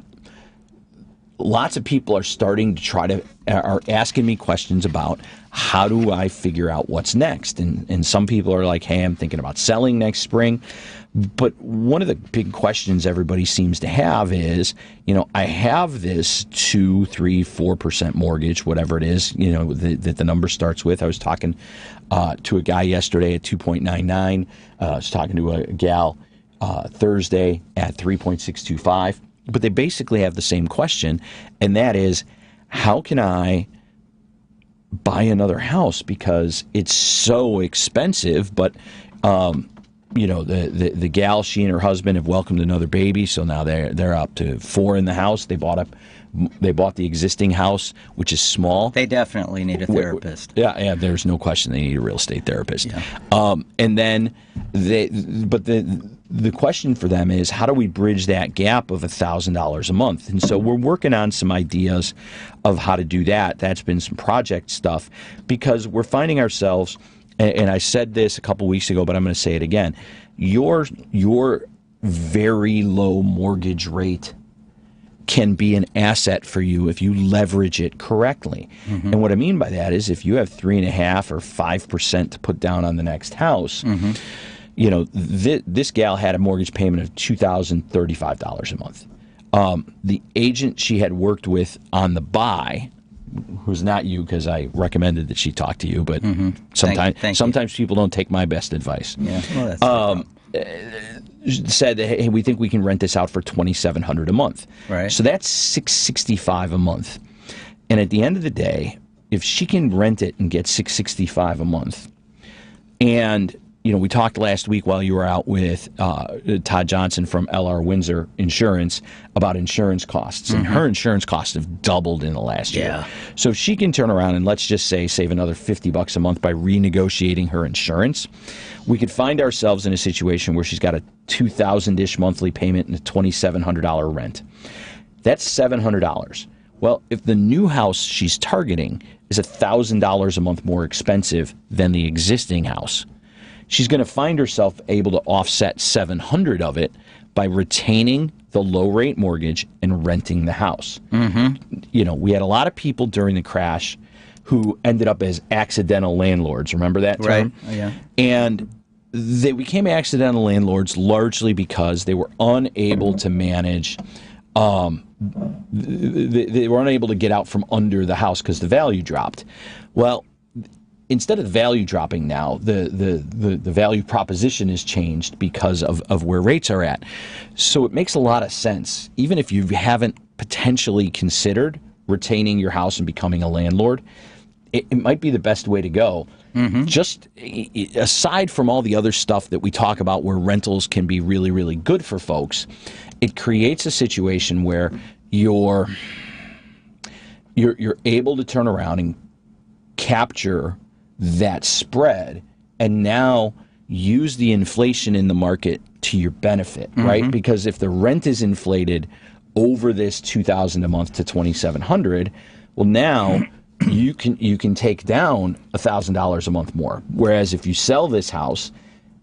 Lots of people are starting to are asking me questions about how do I figure out what's next? And some people are like, hey, I'm thinking about selling next spring. But one of the big questions everybody seems to have is, I have this 2, 3, 4% mortgage, whatever it is, that the number starts with. I was talking to a guy yesterday at 2.99. I was talking to a gal Thursday at 3.625. But they basically have the same question, and that is, how can I buy another house because it's so expensive, but the gal, she and her husband have welcomed another baby, so now they're up to 4 in the house. They bought the existing house, which is small.
They definitely need a therapist.
Yeah, there's no question they need a real estate therapist.
Yeah.
And then the question for them is, how do we bridge that gap of $1,000 a month? And so we're working on some ideas of how to do that. That's been some project stuff because we're finding ourselves, and I said this a couple weeks ago, but I'm going to say it again. Your very low mortgage rate can be an asset for you if you leverage it correctly. Mm-hmm. And what I mean by that is if you have 3.5% or 5% to put down on the next house,
mm-hmm.
This gal had a mortgage payment of $2,035 a month. The agent she had worked with on the buy, who's not you because I recommended that she talk to you, but
mm-hmm.
sometimes people don't take my best advice.
Yeah, well, that's
said that, hey, we think we can rent this out for $2,700 a month.
Right.
So that's $665 a month. And at the end of the day, if she can rent it and get $665 a month, and we talked last week while you were out with Todd Johnson from LR Windsor Insurance about insurance costs, and her insurance costs have doubled in the last year. So if she can turn around and let's just say save another $50 a month by renegotiating her insurance, we could find ourselves in a situation where she's got a $2,000-ish monthly payment and a $2,700 rent. That's $700. Well, if the new house she's targeting is $1,000 a month more expensive than the existing house, she's going to find herself able to offset $700 of it by retaining the low-rate mortgage and renting the house.
Mm-hmm.
We had a lot of people during the crash who ended up as accidental landlords. Remember that term?
Right. Oh, yeah.
And they became accidental landlords largely because they were unable to manage. They were unable to get out from under the house because the value dropped. Well, instead of the value dropping now, the value proposition has changed because of where rates are at. So it makes a lot of sense, even if you haven't potentially considered retaining your house and becoming a landlord, it might be the best way to go. just aside from all the other stuff that we talk about where rentals can be really, really good for folks, it creates a situation where you're able to turn around and capture that spread and now use the inflation in the market to your benefit, right? Because if the rent is inflated over this $2,000 a month to $2,700, well, now you can take down $1,000 a month more. Whereas if you sell this house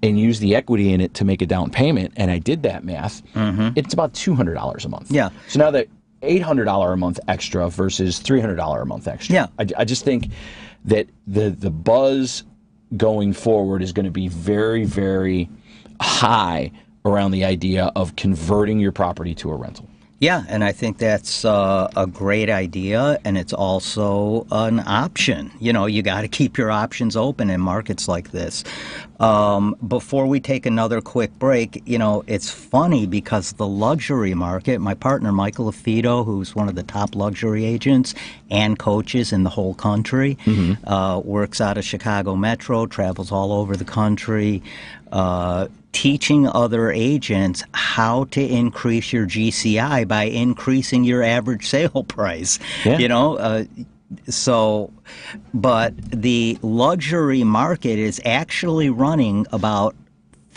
and use the equity in it to make a down payment, and I did that math, it's about $200 a month.
Yeah.
So now that $800 a month extra versus $300 a month extra.
Yeah.
I just think that the buzz going forward is going to be very, very high around the idea of converting your property to a rental.
Yeah, and I think that's a great idea, and it's also an option. You know, you got to keep your options open in markets like this. Before we take another quick break, you know, it's funny because the luxury market, my partner Michael Afito, who's one of the top luxury agents and coaches in the whole country, works out of Chicago Metro, travels all over the country, teaching other agents how to increase your GCI by increasing your average sale price.
Yeah.
You know, but the luxury market is actually running about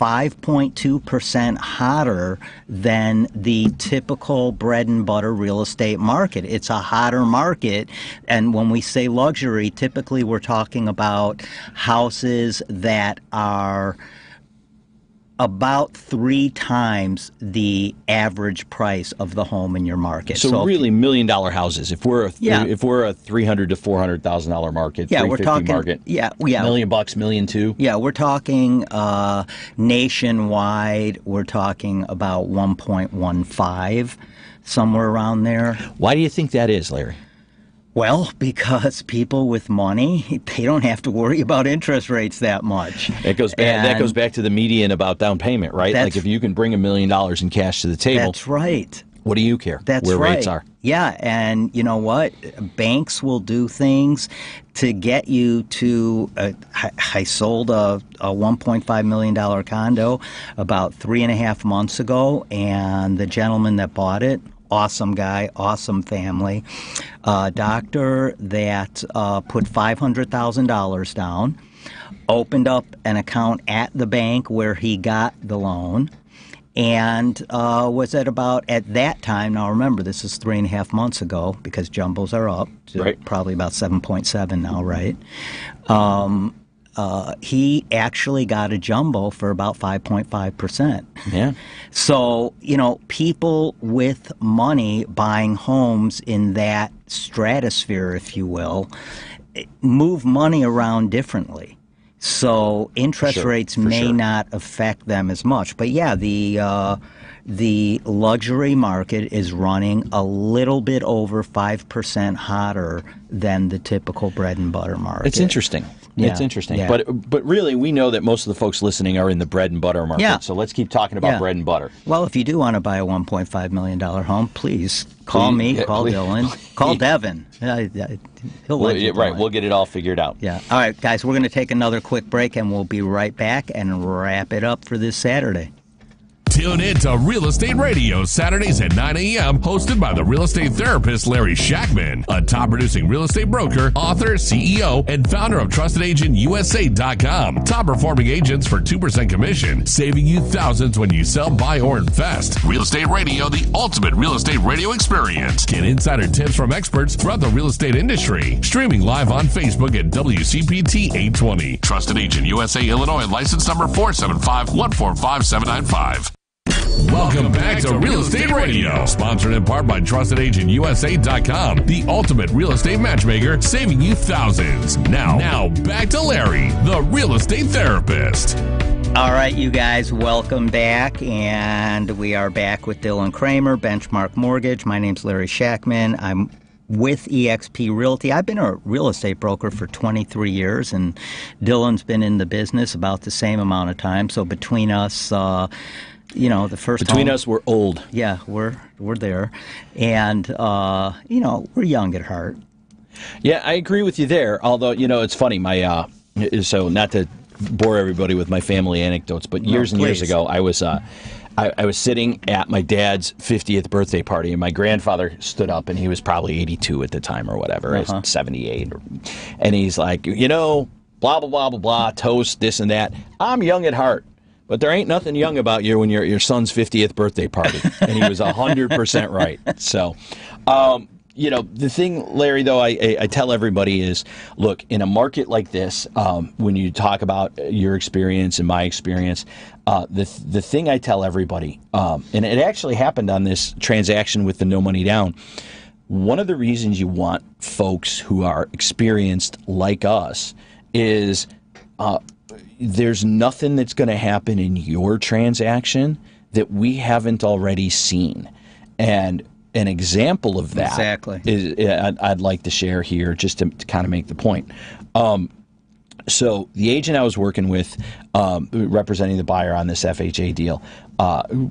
5.2% hotter than the typical bread and butter real estate market. It's a hotter market, and when we say luxury, typically we're talking about houses that are about 3 times the average price of the home in your market.
So really $1 million houses. If we're a $300,000 to $400,000 market,
yeah, we're talking
market,
$1 million, $1.2 million. Yeah, we're talking nationwide. We're talking about 1.15, somewhere around there.
Why do you think that is, Larry?
Well, because people with money, they don't have to worry about interest rates that much.
That goes back to the median about down payment, right? Like if you can bring $1 million in cash to the table.
That's right.
What do you care
That's
where
right.
rates are?
Yeah, and you know what? Banks will do things to get you to. I sold a $1.5 million condo about 3.5 months ago, and the gentleman that bought it, awesome guy, awesome family, doctor that put $500,000 down, opened up an account at the bank where he got the loan, and was at that time, now remember this is 3.5 months ago because jumbos are up,
right.
Probably about 7.7 now, right? He actually got a jumbo for about 5.5%.
Yeah.
So, you know, people with money buying homes in that stratosphere, if you will, move money around differently. So interest rates may not affect them as much. But yeah, the luxury market is running a little bit over 5% hotter than the typical bread and butter market.
It's interesting.
Yeah.
It's interesting.
Yeah.
But really, we know that most of the folks listening are in the bread and butter market.
Yeah.
So let's keep talking about bread and butter.
Well, if you do want to buy a $1.5 million home, please call me, call Dylan, call Devin. He'll let you know.
Right, we'll get it all figured out.
Yeah. All right, guys, we're going to take another quick break, and we'll be right back and wrap it up for this Saturday.
Tune in to Real Estate Radio Saturdays at 9 a.m. hosted by the real estate therapist Larry Shakman, a top-producing real estate broker, author, CEO, and founder of TrustedAgentUSA.com. Top-performing agents for 2% commission, saving you thousands when you sell, buy, or invest. Real Estate Radio, the ultimate real estate radio experience. Get insider tips from experts throughout the real estate industry. Streaming live on Facebook at WCPT 820. Trusted Agent USA, Illinois, license number 475-145-795. Welcome back to Real Estate Radio, sponsored in part by TrustedAgentUSA.com, the ultimate real estate matchmaker, saving you thousands. Now back to Larry, the real estate therapist.
All right, you guys, welcome back, and we are back with Dylan Kramer, Benchmark Mortgage. My name's Larry Shakman. I'm with eXp Realty. I've been a real estate broker for 23 years, and Dylan's been in the business about the same amount of time. So between us, you know, the first
between us, we're old.
Yeah, we're there, and you know, we're young at heart.
Yeah, I agree with you there. Although, you know, it's funny. My So not to bore everybody with my family anecdotes, but years and years ago, I was sitting at my dad's 50th birthday party, and my grandfather stood up, and he was probably 82 at the time or whatever, 78. And he's like, blah, blah, blah, blah, blah, toast, this and that. I'm young at heart, but there ain't nothing young about you when you're at your son's 50th birthday party. And he was 100% right. So, the thing, Larry, though, I tell everybody is, look, in a market like this, when you talk about your experience and my experience, the thing I tell everybody, and it actually happened on this transaction with the no money down, one of the reasons you want folks who are experienced like us is there's nothing that's going to happen in your transaction that we haven't already seen. And an example of that is I'd like to share here just to kind of make the point. So the agent I was working with, representing the buyer on this FHA deal,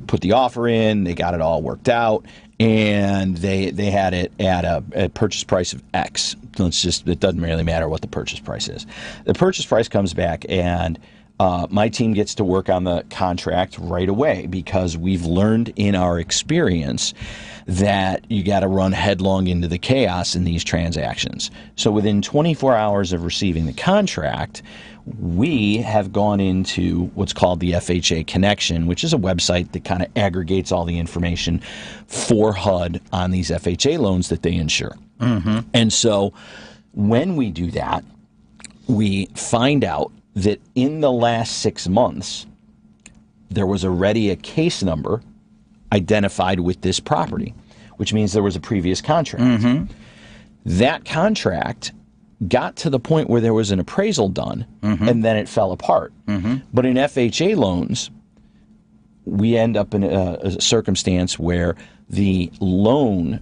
put the offer in, they got it all worked out, and they had it at a purchase price of X. It doesn't really matter what the purchase price is. The purchase price comes back, and my team gets to work on the contract right away because we've learned in our experience that you got to run headlong into the chaos in these transactions. So within 24 hours of receiving the contract, we have gone into what's called the FHA Connection, which is a website that kind of aggregates all the information for HUD on these FHA loans that they insure. Mm-hmm. And so when we do that, we find out that in the last 6 months, there was already a case number identified with this property, which means there was a previous contract. Mm-hmm. That contract got to the point where there was an appraisal done, and then it fell apart. Mm-hmm. But in FHA loans, we end up in a circumstance where the loan,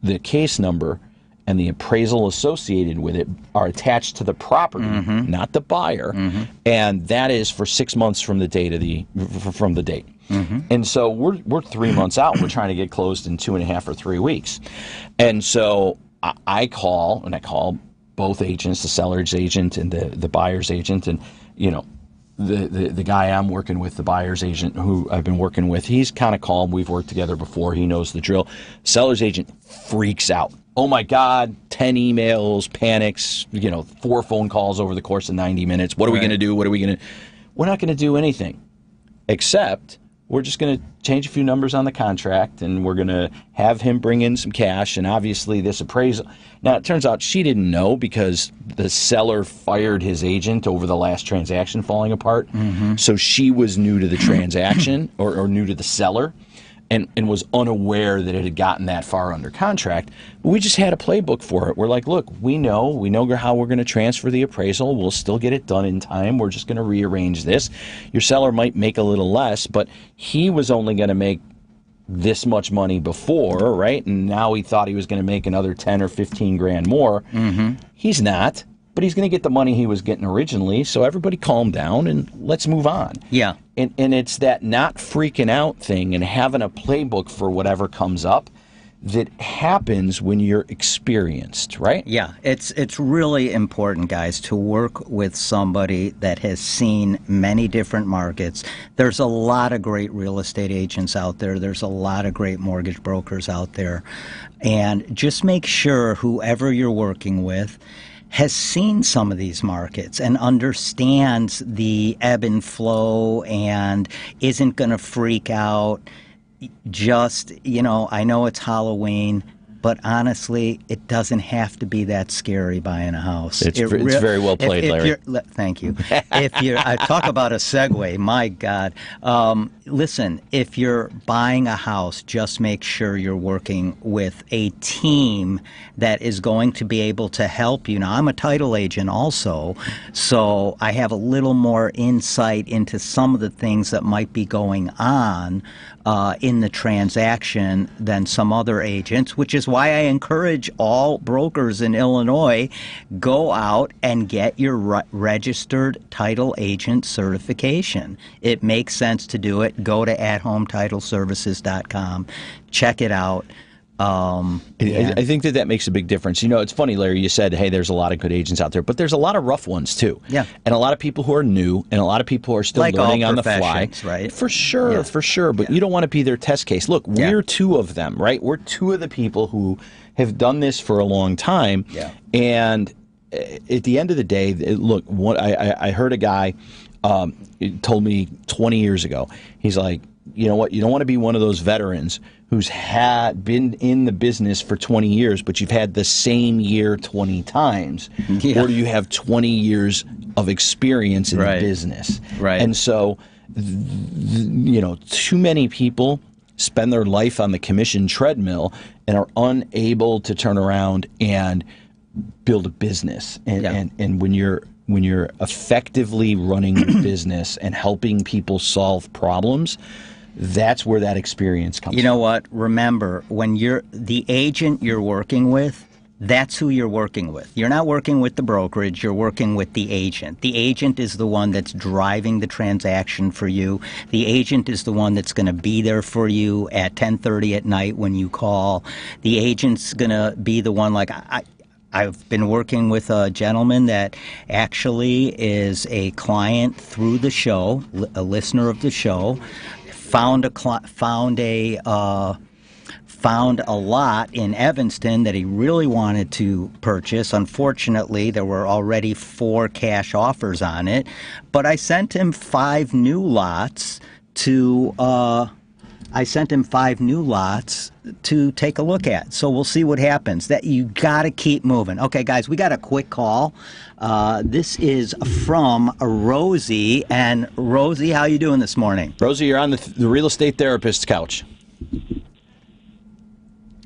the case number, and the appraisal associated with it are attached to the property, not the buyer, and that is for 6 months from the date of from the date. Mm-hmm. And so we're 3 months out. We're trying to get closed in 2.5 or 3 weeks, and so I call both agents, the seller's agent and the buyer's agent, and the guy I'm working with, the buyer's agent who I've been working with, he's kind of calm. We've worked together before. He knows the drill. Seller's agent freaks out. Oh my God, 10 emails, panics, 4 phone calls over the course of 90 minutes. What are we going to do? We're not going to do anything, except we're just going to change a few numbers on the contract, and we're going to have him bring in some cash, and obviously this appraisal. Now, it turns out she didn't know because the seller fired his agent over the last transaction falling apart. Mm-hmm. So she was new to the transaction or new to the seller. And was unaware that it had gotten that far under contract. But we just had a playbook for it. We're like, look, we know how we're going to transfer the appraisal. We'll still get it done in time. We're just going to rearrange this. Your seller might make a little less, but he was only going to make this much money before, right? And now he thought he was going to make another 10 or 15 grand more. Mm-hmm. He's not, but he's going to get the money he was getting originally. So everybody calm down and let's move on. Yeah. And it's that not freaking out thing and having a playbook for whatever comes up that happens when you're experienced, right?
Yeah, it's really important, guys, to work with somebody that has seen many different markets. There's a lot of great real estate agents out there. There's a lot of great mortgage brokers out there. And just make sure whoever you're working with has seen some of these markets and understands the ebb and flow and isn't going to freak out. Just, I know it's Halloween, but honestly, it doesn't have to be that scary buying a house.
It's very well played, Larry.
Thank you. I talk about a segue, my God. Listen, if you're buying a house, just make sure you're working with a team that is going to be able to help you. Now, I'm a title agent also, so I have a little more insight into some of the things that might be going on in the transaction than some other agents, which is why I encourage all brokers in Illinois, go out and get your registered title agent certification. It makes sense to do it. Go to athometitleservices.com. Check it out.
I think that makes a big difference. It's funny, Larry, you said, hey, there's a lot of good agents out there, but there's a lot of rough ones too.
Yeah.
And a lot of people who are new, and a lot of people who are still learning on the fly.
Right?
For sure. But you don't want to be their test case. Look, we're two of them, right? We're two of the people who have done this for a long time.
Yeah.
And at the end of the day, look, I heard a guy told me 20 years ago, he's like, you know what, you don't want to be one of those veterans who's been in the business for 20 years, but you've had the same year 20 times. Yeah. Or do you have 20 years of experience in the business?
Right.
And so, too many people spend their life on the commission treadmill and are unable to turn around and build a business. And when you're effectively running your business and helping people solve problems, that's where that experience comes from.
You know what? Remember, when you're the agent you're working with, that's who you're working with. You're not working with the brokerage, you're working with the agent. The agent is the one that's driving the transaction for you. The agent is the one that's going to be there for you at 10:30 at night when you call. The agent's going to be the one, like I've been working with a gentleman that actually is a client through the show, a listener of the show, found a lot in Evanston that he really wanted to purchase. Unfortunately, there were already 4 cash offers on it, but I sent him 5 new lots to take a look at. So we'll see what happens. That you got to keep moving. Okay, guys, we got a quick call. This is from Rosie. And Rosie, how you doing this morning?
Rosie, you're on the real estate therapist's couch.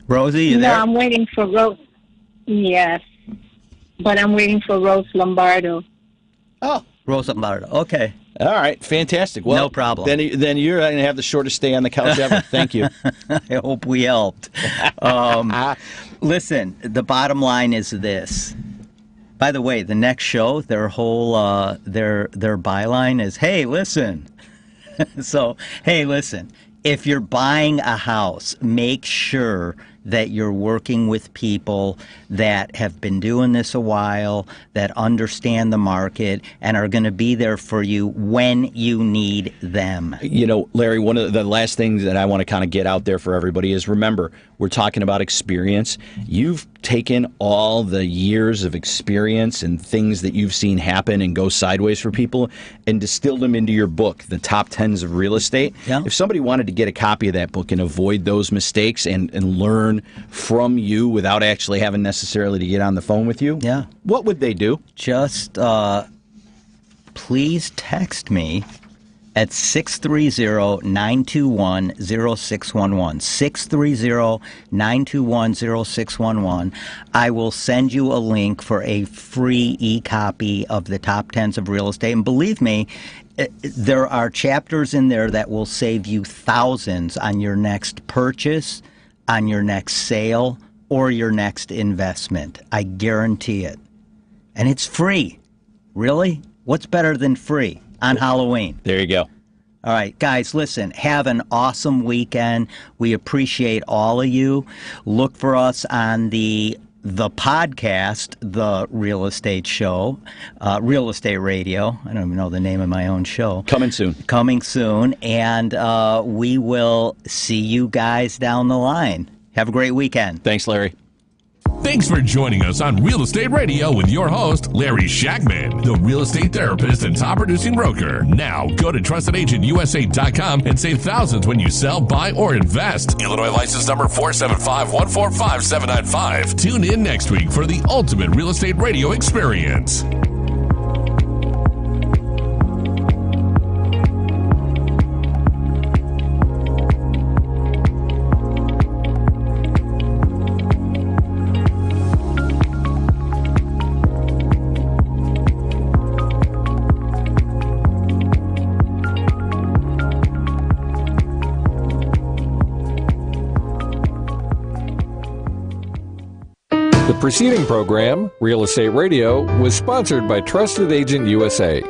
Rosie, you there?
No, I'm waiting for Rose. Yes, but I'm waiting for Rose Lombardo.
Oh, Rose Lombardo. Okay.
All right, fantastic. Well,
no problem.
Then you're going to have the shortest stay on the couch ever. Thank you.
I hope we helped. Listen, the bottom line is this. By the way, the next show, their whole their byline is, "Hey, listen." So, hey, listen. If you're buying a house, make sure that you're working with people that have been doing this a while, that understand the market, and are going to be there for you when you need them.
Larry, one of the last things that I want to kind of get out there for everybody is, remember, we're talking about experience. You've taken all the years of experience and things that you've seen happen and go sideways for people and distilled them into your book, The Top 10s of Real Estate.
Yeah.
If somebody wanted to get a copy of that book and avoid those mistakes and learn from you without actually having necessarily to get on the phone with you, what would they do?
Just please text me at 630-921-0611. 630-921-0611. I will send you a link for a free e-copy of the Top 10s of Real Estate. And believe me, there are chapters in there that will save you thousands on your next purchase, on your next sale, or your next investment. I guarantee it. And it's free. Really? What's better than free on Halloween?
There you go.
All right, guys, listen, have an awesome weekend. We appreciate all of you. Look for us on the podcast, The Real Estate Show, Real Estate Radio. I don't even know the name of my own show.
Coming soon.
And we will see you guys down the line. Have a great weekend.
Thanks, Larry.
Thanks for joining us on Real Estate Radio with your host, Larry Shakman, the real estate therapist and top producing broker. Now, go to TrustedAgentUSA.com and save thousands when you sell, buy, or invest. Illinois license number 475-145-795. Tune in next week for the ultimate real estate radio experience.
The preceding program, Real Estate Radio, was sponsored by Trusted Agent USA.